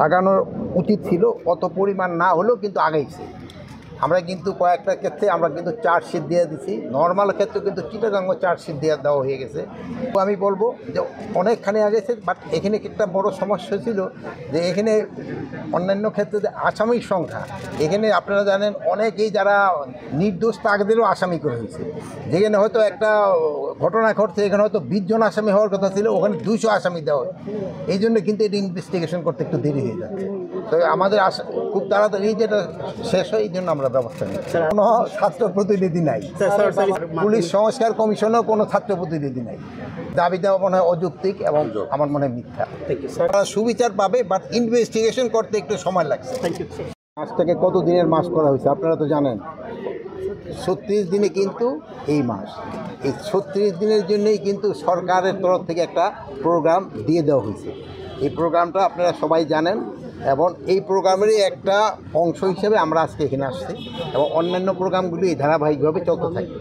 আগানোর উচিত ছিল, অত পরিমাণ না হলেও কিন্তু আগাইছে। আমরা কিন্তু কয়েকটা ক্ষেত্রে আমরা কিন্তু চার্জশিট দিয়ে দিচ্ছি, নর্মাল ক্ষেত্রে কিন্তু চিটাগাঙ্গ চার্জশিট দেওয়া হয়ে গেছে। তো আমি বলবো যে অনেকখানি আগেছে, বাট এখানে একটা বড় সমস্যা ছিল যে এখানে অন্যান্য ক্ষেত্রে যে আসামির সংখ্যা, এখানে আপনারা জানেন অনেকেই যারা নির্দোষ তাদেরও আসামি করে হয়েছে। যেখানে হয়তো একটা ঘটনা ঘটছে, এখানে হয়তো 20 জন আসামি হওয়ার কথা ছিল, ওখানে 200 আসামি দেওয়া হয়। এই জন্য কিন্তু এটা ইনভেস্টিগেশন করতে একটু দেরি হয়ে যাচ্ছে। তো আমাদের খুব তাড়াতাড়ি যেটা শেষ হয়, এই জন্য আমরা ব্যবস্থা নিই। কোনো ছাত্র প্রতিনিধি নাই, পুলিশ সংস্কার কমিশনেও কোনো ছাত্র প্রতিনিধি নাই। দাবি দেওয়া মনে হয় অযৌক্তিক এবং আমার মনে হয় মিথ্যা। তারা সুবিচার পাবে, বাট ইনভেস্টিগেশন করতে একটু সময় লাগছে। মাস থেকে কত দিনের মাস করা হয়েছে আপনারা তো জানেন, 36 দিনে কিন্তু এই মাস, এই 36 দিনের জন্যই কিন্তু সরকারের তরফ থেকে একটা প্রোগ্রাম দিয়ে দেওয়া হয়েছে। এই প্রোগ্রামটা আপনারা সবাই জানেন, এবং এই প্রোগ্রামেরই একটা অংশ হিসেবে আমরা আজকে এখানে আসছি, এবং অন্যান্য প্রোগ্রামগুলি ধারাবাহিকভাবে চলতে থাকবে।